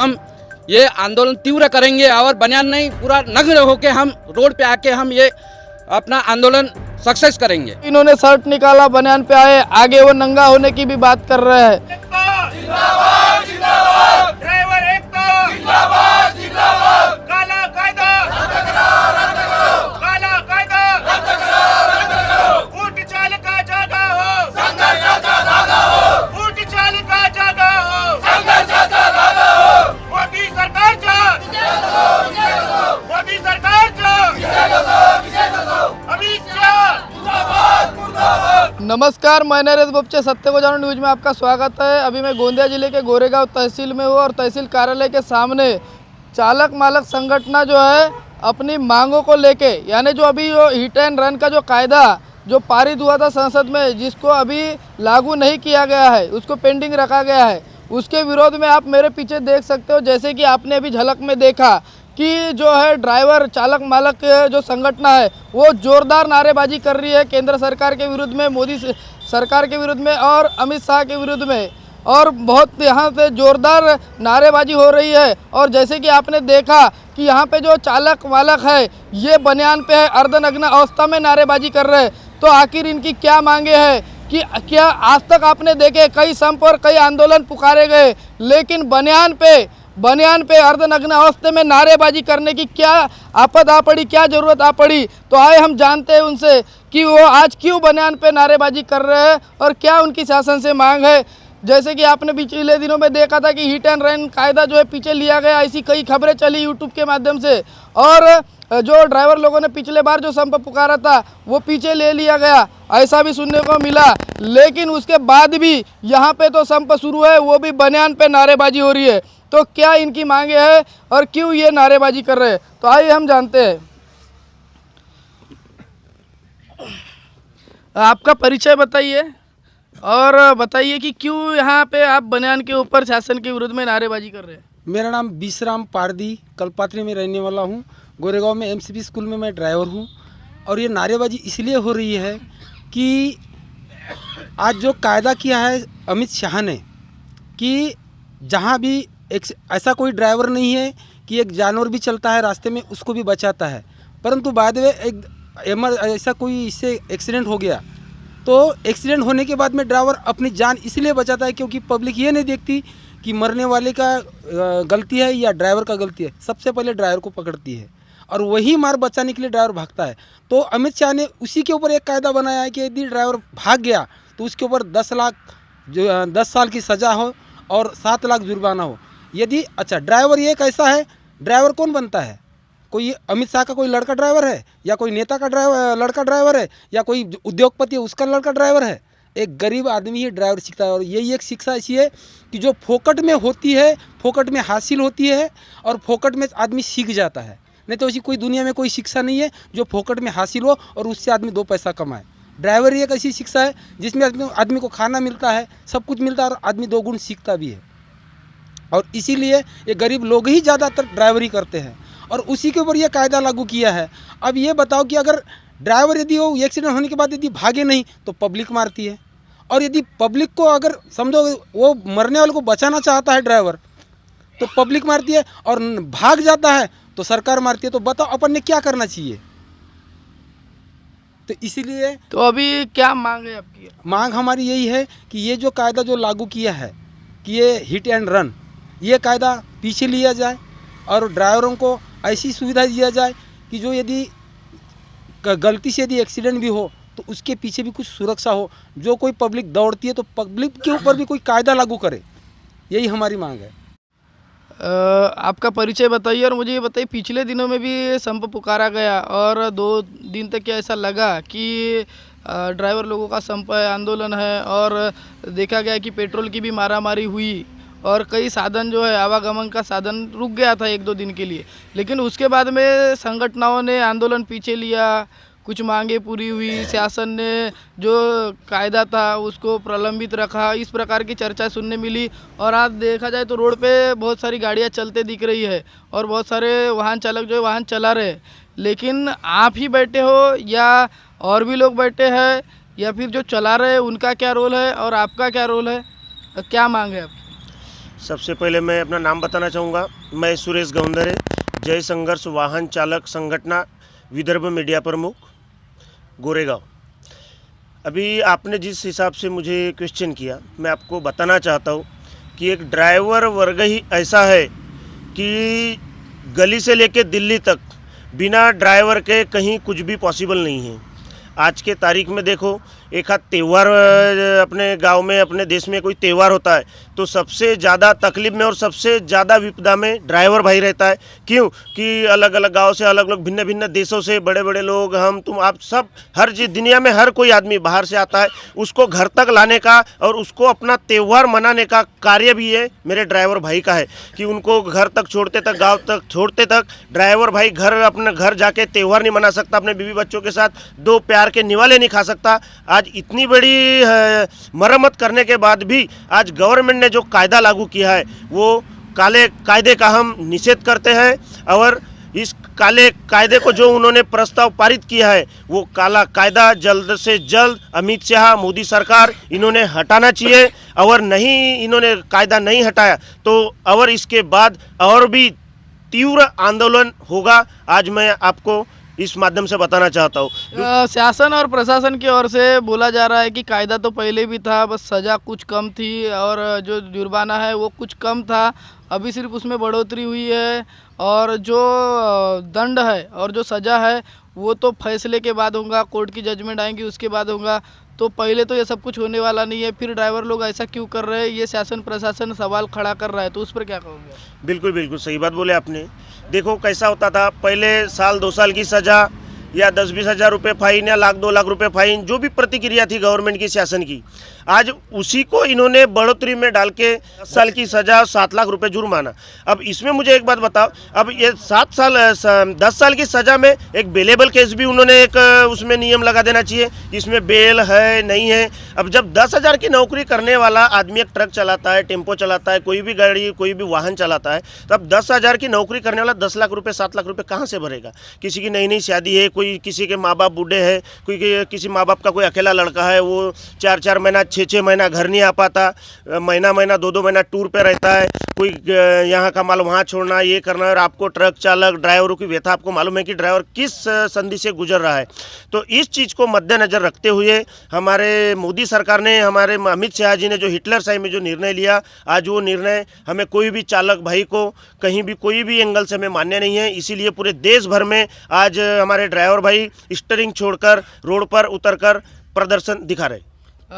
हम ये आंदोलन तीव्र करेंगे और बनियान नहीं पूरा नग्न होके हम रोड पे आके हम ये अपना आंदोलन सक्सेस करेंगे। इन्होंने शर्ट निकाला, बनियान पे आए, आगे वो नंगा होने की भी बात कर रहे हैं। जिंदाबाद जिंदाबाद ड्राइवर एकता जिंदाबाद जिंदाबाद काला कायदा रद्द करो काला कायदा रद्द करो ऊट चालका जागा हो संघर्षाचा धागा हो ऊट चालका जागा हो संघर्षाचा धागा हो मोदी सरकारच्या मोदी सरकारच्या अमित शाह मुर्दाबाद मुर्दाबाद। नमस्कार, मैं नरेश बोपचे सत्य को जानो न्यूज में आपका स्वागत है। अभी मैं गोंदिया जिले के गोरेगांव तहसील में हूँ और तहसील कार्यालय के सामने चालक मालक संगठन जो है अपनी मांगों को लेके, यानी जो अभी जो हिट एंड रन का जो कायदा जो पारित हुआ था संसद में, जिसको अभी लागू नहीं किया गया है, उसको पेंडिंग रखा गया है, उसके विरोध में आप मेरे पीछे देख सकते हो, जैसे कि आपने अभी झलक में देखा कि जो है ड्राइवर चालक मालक जो संगठन है वो जोरदार नारेबाजी कर रही है केंद्र सरकार के विरुद्ध में, मोदी सरकार के विरुद्ध में और अमित शाह के विरुद्ध में, और बहुत यहाँ पे जोरदार नारेबाजी हो रही है। और जैसे कि आपने देखा कि यहाँ पे जो चालक मालक है ये बनियान पे है, अर्धनग्न अवस्था में नारेबाजी कर रहे हैं। तो आखिर इनकी क्या मांगे हैं कि क्या आज तक आपने देखे कई संप और कई आंदोलन पुकारे गए, लेकिन बनियान पे अर्धनग्न अवस्था में नारेबाजी करने की क्या आफत आ पड़ी, क्या ज़रूरत आ पड़ी। तो आए हम जानते हैं उनसे कि वो आज क्यों बनियान पे नारेबाजी कर रहे हैं और क्या उनकी शासन से मांग है। जैसे कि आपने पिछले दिनों में देखा था कि हिट एंड रन कायदा जो है पीछे लिया गया, ऐसी कई खबरें चली यूट्यूब के माध्यम से, और जो ड्राइवर लोगों ने पिछले बार जो संप पुकारा था वो पीछे ले लिया गया, ऐसा भी सुनने को मिला। लेकिन उसके बाद भी यहाँ पे तो संप शुरू है, वो भी बनियान पे नारेबाजी हो रही है। तो क्या इनकी मांगे हैं और क्यों ये नारेबाजी कर रहे हैं, तो आइए हम जानते हैं। आपका परिचय बताइए और बताइए कि क्यों यहाँ पे आप बनियान के ऊपर शासन के विरुद्ध में नारेबाजी कर रहे हैं। मेरा नाम विश्राम पारदी, कलपात्री में रहने वाला हूँ। गोरेगांव में एमसीपी स्कूल में मैं ड्राइवर हूँ। और ये नारेबाजी इसलिए हो रही है कि आज जो कायदा किया है अमित शाह ने कि जहाँ भी एक ऐसा कोई ड्राइवर नहीं है कि एक जानवर भी चलता है रास्ते में उसको भी बचाता है, परंतु बाद में एक ऐसा कोई इससे एक्सीडेंट हो गया तो एक्सीडेंट होने के बाद में ड्राइवर अपनी जान इसलिए बचाता है क्योंकि पब्लिक ये नहीं देखती कि मरने वाले का गलती है या ड्राइवर का गलती है। सबसे पहले ड्राइवर को पकड़ती है और वही मार बचाने के लिए ड्राइवर भागता है। तो अमित शाह ने उसी के ऊपर एक कायदा बनाया है कि यदि ड्राइवर भाग गया तो उसके ऊपर 10 साल की सज़ा हो और 7 लाख जुर्माना हो। यदि अच्छा ड्राइवर ये कैसा है, ड्राइवर कौन बनता है? कोई अमित शाह का कोई लड़का ड्राइवर है या कोई नेता का लड़का ड्राइवर है या कोई उद्योगपति है उसका लड़का ड्राइवर है? एक गरीब आदमी ही ड्राइवर सीखता है। और यही एक शिक्षा ऐसी है कि जो फोकट में होती है, फोकट में हासिल होती है और फोकट में आदमी सीख जाता है। नहीं तो ऐसी कोई दुनिया में कोई शिक्षा नहीं है जो फोकट में हासिल हो और उससे आदमी 2 पैसा कमाए। ड्राइवर एक ऐसी शिक्षा है जिसमें आदमी को खाना मिलता है, सब कुछ मिलता है और आदमी 2 गुण सीखता भी है। और इसीलिए ये गरीब लोग ही ज़्यादातर ड्राइवरी करते हैं और उसी के ऊपर ये कायदा लागू किया है। अब ये बताओ कि अगर ड्राइवर यदि वो एक्सीडेंट होने के बाद यदि भागे नहीं तो पब्लिक मारती है, और यदि पब्लिक को अगर समझो वो मरने वाले को बचाना चाहता है ड्राइवर तो पब्लिक मारती है, और भाग जाता है तो सरकार मारती है। तो बताओ अपन ने क्या करना चाहिए? तो इसीलिए तो अभी क्या मांग है आपकी? मांग हमारी यही है कि ये जो कायदा जो लागू किया है कि ये हिट एंड रन, ये कायदा पीछे लिया जाए और ड्राइवरों को ऐसी सुविधा दिया जाए कि जो यदि गलती से यदि एक्सीडेंट भी हो तो उसके पीछे भी कुछ सुरक्षा हो। जो कोई पब्लिक दौड़ती है तो पब्लिक के ऊपर भी कोई कायदा लागू करे, यही हमारी मांग है। आपका परिचय बताइए और मुझे ये बताइए, पिछले दिनों में भी संप पुकारा गया और 2 दिन तक क्या ऐसा लगा कि ड्राइवर लोगों का संप है, आंदोलन है, और देखा गया कि पेट्रोल की भी मारामारी हुई और कई साधन जो है आवागमन का साधन रुक गया था 1-2 दिन के लिए। लेकिन उसके बाद में संगठनों ने आंदोलन पीछे लिया, कुछ मांगे पूरी हुई, शासन ने जो कायदा था उसको प्रलंबित रखा, इस प्रकार की चर्चा सुनने मिली। और आज देखा जाए तो रोड पे बहुत सारी गाड़ियां चलते दिख रही है और बहुत सारे वाहन चालक जो है वाहन चला रहे। लेकिन आप ही बैठे हो या और भी लोग बैठे हैं या फिर जो चला रहे हैं उनका क्या रोल है और आपका क्या रोल है, क्या मांग है आपकी? सबसे पहले मैं अपना नाम बताना चाहूँगा। मैं सुरेश गौंदरे, जय संघर्ष वाहन चालक संगठन विदर्भ मीडिया प्रमुख, गोरेगांव। अभी आपने जिस हिसाब से मुझे क्वेश्चन किया, मैं आपको बताना चाहता हूँ कि एक ड्राइवर वर्ग ही ऐसा है कि गली से लेकर दिल्ली तक बिना ड्राइवर के कहीं कुछ भी पॉसिबल नहीं है। आज के तारीख में देखो, एक आध त्यौहार अपने गांव में, अपने देश में कोई त्यौहार होता है तो सबसे ज़्यादा तकलीफ में और सबसे ज़्यादा विपदा में ड्राइवर भाई रहता है। क्यों कि अलग अलग गांव से, अलग अलग भिन्न भिन्न देशों से बड़े बड़े लोग, हम तुम आप सब, हर दुनिया में हर कोई आदमी बाहर से आता है, उसको घर तक लाने का और उसको अपना त्यौहार मनाने का कार्य भी ये मेरे ड्राइवर भाई का है कि उनको घर तक छोड़ते तक, गाँव तक छोड़ते तक ड्राइवर भाई अपने घर जाके त्यौहार नहीं मना सकता, अपने बीवी बच्चों के साथ दो प्यार के निवाले नहीं खा सकता। आज इतनी बड़ी मरम्मत करने के बाद भी आज गवर्नमेंट ने जो कायदा लागू किया है वो काले कायदे का हम निषेध करते हैं और इस काले कायदे को जो उन्होंने प्रस्ताव पारित किया है वो काला कायदा जल्द से जल्द अमित शाह, मोदी सरकार इन्होंने हटाना चाहिए। और नहीं, इन्होंने कायदा नहीं हटाया तो और इसके बाद और भी तीव्र आंदोलन होगा। आज मैं आपको इस माध्यम से बताना चाहता हूँ। शासन और प्रशासन की ओर से बोला जा रहा है कि कायदा तो पहले भी था, बस सज़ा कुछ कम थी और जो जुर्माना है वो कुछ कम था, अभी सिर्फ उसमें बढ़ोतरी हुई है और जो दंड है और जो सज़ा है वो तो फैसले के बाद होगा, कोर्ट की जजमेंट आएंगी उसके बाद होगा। तो पहले तो ये सब कुछ होने वाला नहीं है, फिर ड्राइवर लोग ऐसा क्यों कर रहे हैं, ये शासन प्रशासन सवाल खड़ा कर रहा है, तो उस पर क्या कहोगे? बिल्कुल बिल्कुल सही बात बोले आपने। देखो कैसा होता था पहले, साल 2 साल की सज़ा या 10-20 हज़ार रुपये फाइन या 1-2 लाख रुपए फाइन, जो भी प्रतिक्रिया थी गवर्नमेंट की, शासन की, आज उसी को इन्होंने बढ़ोतरी में डाल के 10 साल की सज़ा, 7 लाख रुपए जुर्माना। अब इसमें मुझे एक बात बताओ, अब ये 10 साल की सज़ा में एक बेलेबल केस भी उन्होंने एक उसमें नियम लगा देना चाहिए, इसमें बेल है नहीं है। अब जब 10,000 की नौकरी करने वाला आदमी एक ट्रक चलाता है, टेम्पो चलाता है, कोई भी गाड़ी, कोई भी वाहन चलाता है, तो अब 10,000 की नौकरी करने वाला 10 लाख रुपये, 7 लाख रुपये कहाँ से भरेगा? किसी की नई नई शादी है, कोई किसी के माँ बाप बूढ़े हैं, कोई किसी माँ बाप का कोई अकेला लड़का है, वो 4-4 महीना, 6-6 महीना घर नहीं आ पाता, महीना 2-2 महीना टूर पे रहता है, कोई यहाँ का माल वहाँ छोड़ना, ये करना। और आपको ट्रक चालक, ड्राइवरों की व्यथा आपको मालूम है कि ड्राइवर किस संधि से गुजर रहा है। तो इस चीज़ को मद्देनज़र रखते हुए हमारे मोदी सरकार ने, हमारे अमित शाह जी ने जो हिटलरशाही में जो निर्णय लिया, आज वो निर्णय हमें कोई भी चालक भाई को कहीं भी कोई भी एंगल से हमें मान्य नहीं है। इसीलिए पूरे देश भर में आज हमारे ड्राइवर भाई स्टीयरिंग छोड़कर रोड पर उतरकर प्रदर्शन दिखा रहे।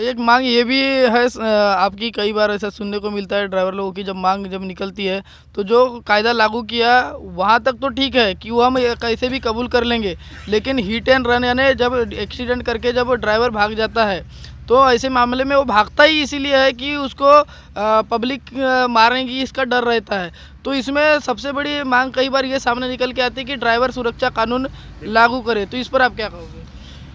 एक मांग ये भी है आपकी, कई बार ऐसा सुनने को मिलता है ड्राइवर लोगों की, जब मांग जब निकलती है तो जो कायदा लागू किया वहाँ तक तो ठीक है कि वो हम कैसे भी कबूल कर लेंगे, लेकिन हिट एंड रन यानी जब एक्सीडेंट करके जब ड्राइवर भाग जाता है तो ऐसे मामले में वो भागता ही इसीलिए है कि उसको पब्लिक मारेगी, इसका डर रहता है। तो इसमें सबसे बड़ी मांग कई बार ये सामने निकल के आती है कि ड्राइवर सुरक्षा कानून लागू करे, तो इस पर आप क्या कहोगे?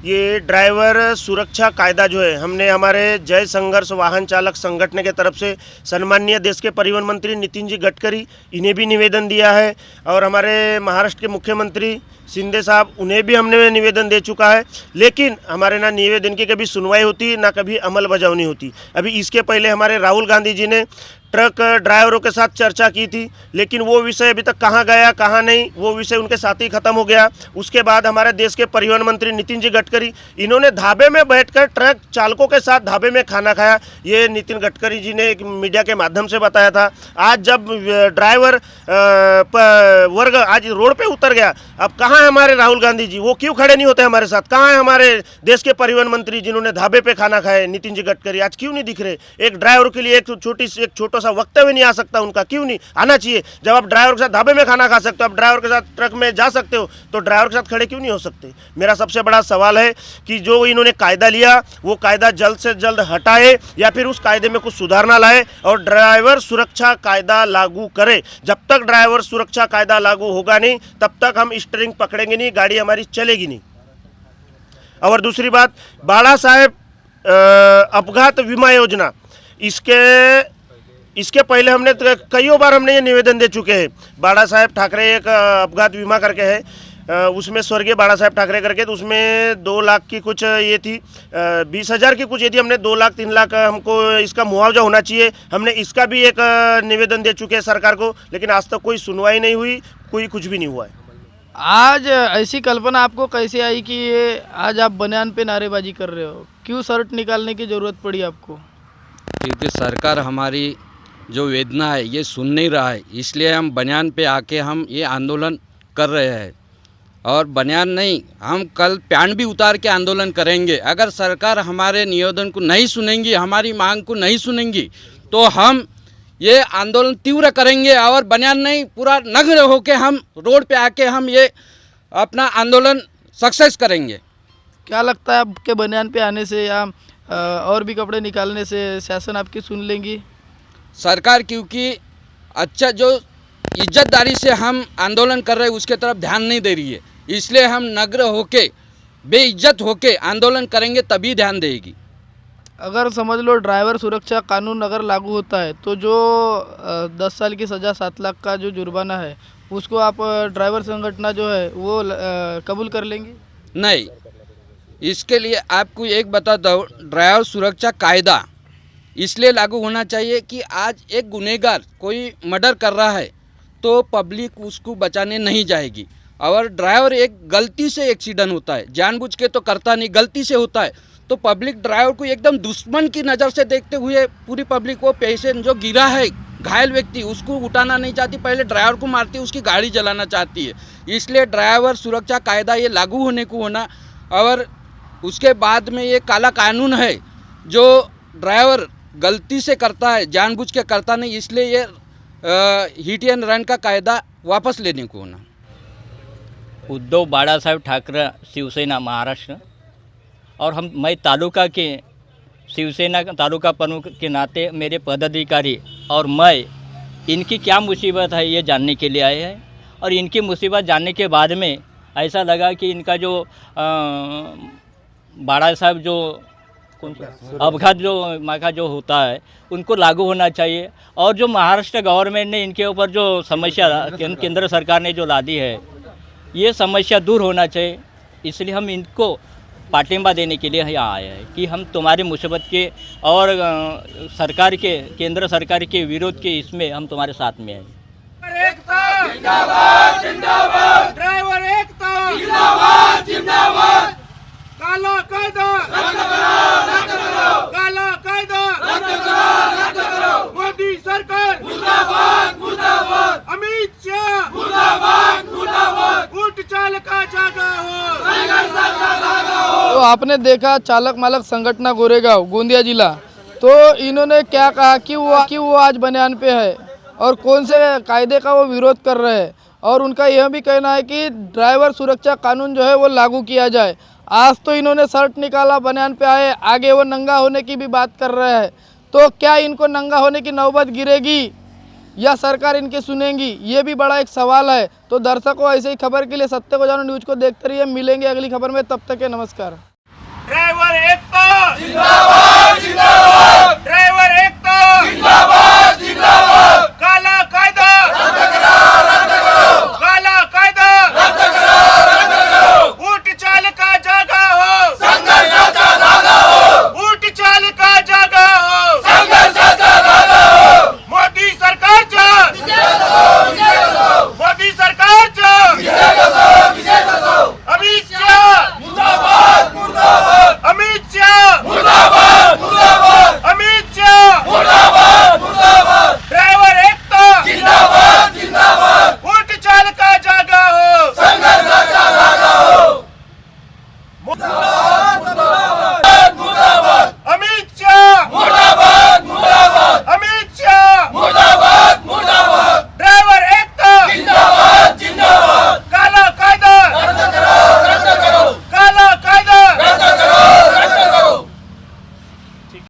ये ड्राइवर सुरक्षा कायदा जो है, हमने हमारे जय संघर्ष वाहन चालक संगठन के तरफ से सम्माननीय देश के परिवहन मंत्री नितिन जी गडकरी, इन्हें भी निवेदन दिया है और हमारे महाराष्ट्र के मुख्यमंत्री शिंदे साहब, उन्हें भी हमने निवेदन दे चुका है। लेकिन हमारे ना निवेदन की कभी सुनवाई होती, ना कभी अमल बजावनी होती। अभी इसके पहले हमारे राहुल गांधी जी ने ट्रक ड्राइवरों के साथ चर्चा की थी, लेकिन वो विषय अभी तक कहाँ गया कहाँ नहीं, वो विषय उनके साथ ही ख़त्म हो गया। उसके बाद हमारे देश के परिवहन मंत्री नितिन जी गडकरी, इन्होंने ढाबे में बैठकर ट्रक चालकों के साथ ढाबे में खाना खाया। ये नितिन गडकरी जी ने एक मीडिया के माध्यम से बताया था। आज जब ड्राइवर वर्ग आज रोड पे उतर गया, अब कहाँ है हमारे राहुल गांधी जी? वो क्यों खड़े नहीं होते हमारे साथ? कहाँ है हमारे देश के परिवहन मंत्री जिन्होंने ढाबे पे खाना खाया, नितिन जी गडकरी? आज क्यों नहीं दिख रहे? एक ड्राइवर के लिए एक छोटा सा वक्तव्य नहीं आ सकता उनका? क्यों नहीं आना चाहिए? जब आप ड्राइवर के साथ ढाबे में खाना खा सकते हो, आप ड्राइवर के साथ ट्रक में जा सकते हो, तो ड्राइवर के साथ खड़े क्यों नहीं हो सकते? मेरा सबसे बड़ा सवाल है कि जो इन्होंने कायदा लिया वो कायदा जल्द से जल्द हटाए या फिर उस कायदे में कुछ सुधारना लाए और ड्राइवर सुरक्षा कायदा लागू करे। जब तक ड्राइवर सुरक्षा कायदा लागू होगा नहीं, तब तक हम स्टीयरिंग पकड़ेंगे नहीं, गाड़ी हमारी चलेगी नहीं। और दूसरी बात, बाला साहेब अपघात बीमा योजना, इसके पहले हमने कई बार हमने ये निवेदन दे चुके हैं। बाला साहेब ठाकरे एक अपघात बीमा करके है, उसमें स्वर्गीय बाला साहेब ठाकरे करके, तो उसमें 2 लाख की कुछ ये थी, 20,000 की कुछ ये थी। हमने 2 लाख 3 लाख हमको इसका मुआवजा होना चाहिए। हमने इसका भी एक निवेदन दे चुके हैं सरकार को, लेकिन आज तक कोई सुनवाई नहीं हुई, कोई कुछ भी नहीं हुआ है। आज ऐसी कल्पना आपको कैसे आई कि ये आज आप बनियान पे नारेबाजी कर रहे हो? क्यों शर्ट निकालने की ज़रूरत पड़ी आपको? क्योंकि सरकार हमारी जो वेदना है ये सुन नहीं रहा है, इसलिए हम बनियान पे आके हम ये आंदोलन कर रहे हैं। और बनियान नहीं, हम कल पैंट भी उतार के आंदोलन करेंगे। अगर सरकार हमारे निवेदन को नहीं सुनेंगी, हमारी मांग को नहीं सुनेंगी, तो हम ये आंदोलन तीव्र करेंगे और बनियान नहीं, पूरा नग्न होके हम रोड पे आके हम ये अपना आंदोलन सक्सेस करेंगे। क्या लगता है आपके बनियान पे आने से या और भी कपड़े निकालने से शासन आपकी सुन लेंगी? सरकार क्योंकि अच्छा जो इज्जतदारी से हम आंदोलन कर रहे हैं उसके तरफ ध्यान नहीं दे रही है, इसलिए हम नग्न होके बेइज्जत होके आंदोलन करेंगे, तभी ध्यान देगी। अगर समझ लो ड्राइवर सुरक्षा कानून अगर लागू होता है तो जो 10 साल की सज़ा 7 लाख का जो जुर्माना है उसको आप ड्राइवर संगठन जो है वो कबूल कर लेंगी? नहीं, इसके लिए आपको एक बता दो, ड्राइवर सुरक्षा कायदा इसलिए लागू होना चाहिए कि आज एक गुनहगार कोई मर्डर कर रहा है तो पब्लिक उसको बचाने नहीं जाएगी। और ड्राइवर एक गलती से एक्सीडेंट होता है, जानबूझ के तो करता नहीं, गलती से होता है, तो पब्लिक ड्राइवर को एकदम दुश्मन की नज़र से देखते हुए पूरी पब्लिक वो पेशेंट जो गिरा है घायल व्यक्ति उसको उठाना नहीं चाहती, पहले ड्राइवर को मारती है, उसकी गाड़ी चलाना चाहती है। इसलिए ड्राइवर सुरक्षा कायदा ये लागू होने को होना, और उसके बाद में ये काला कानून है जो ड्राइवर गलती से करता है, जानबूझ के करता नहीं, इसलिए ये हिट एंड रन का कायदा वापस लेने को होना। उद्धव बाळासाहेब ठाकरे शिवसेना महाराष्ट्र, और मैं तालुका के शिवसेना तालुका प्रमुख के नाते मेरे पदाधिकारी और मैं इनकी क्या मुसीबत है ये जानने के लिए आए हैं। और इनकी मुसीबत जानने के बाद में ऐसा लगा कि इनका जो बाड़ा साहब जो अपघात जो माका जो होता है उनको लागू होना चाहिए, और जो महाराष्ट्र गवर्नमेंट ने इनके ऊपर जो समस्या केंद्र सरकार ने जो ला दी है ये समस्या दूर होना चाहिए। इसलिए हम इनको पाटिंबा देने के लिए यहाँ आए हैं कि हम तुम्हारी मुसीबत के और सरकार के केंद्र सरकार के विरोध के इसमें हम तुम्हारे साथ में हैं। एकता जिंदाबाद जिंदाबाद, ड्राइवर एकता जिंदाबाद जिंदाबाद, काला कायदा रद्द करो, काला कायदा रद्द करो, मोदी सरकार मुर्दाबाद मुर्दाबाद, अमित शाह मुर्दाबाद मुर्दाबाद, ऊंट चालका जागा हो, संघर्षाचा जागा हो। तो आपने देखा चालक मालक संगठन गोरेगांव गोंदिया जिला, तो इन्होंने क्या कहा कि वो आज बनियान पे है और कौन से कायदे का वो विरोध कर रहे हैं, और उनका यह भी कहना है कि ड्राइवर सुरक्षा कानून जो है वो लागू किया जाए। आज तो इन्होंने शर्ट निकाला, बनियान पे आए, आगे वो नंगा होने की भी बात कर रहे हैं। तो क्या इनको नंगा होने की नौबत गिरेगी या सरकार इनकी सुनेगी, ये भी बड़ा एक सवाल है। तो दर्शकों, ऐसे ही खबर के लिए सत्य को जानो न्यूज़ को देखते रहिए। मिलेंगे अगली खबर में, तब तक के नमस्कार। ड्राइवर एकता जिंदाबाद जिंदाबाद, ड्राइवर एकता जिंदाबाद जिंदाबाद, काला कायदा रद्द करो, काला कायदा रद्द करो, ऊंट चालका जागा हो, संघर्षाचा जागा हो, ऊंट चालका जागा हो, संघर्षाचा जागा हो, मोदी सरकारच्या मोदी सरकारच्या अमित शाह मुर्दाबाद मुर्दाबाद, अमित शाह मुर्दाबाद मुर्दाबाद, अमित शाह मुर्दाबाद मुर्दाबाद, ड्राइवर एकता जिंदाबाद जिंदाबाद, ऊंट चालका जागा हो, संघर्षाचा जागा हो।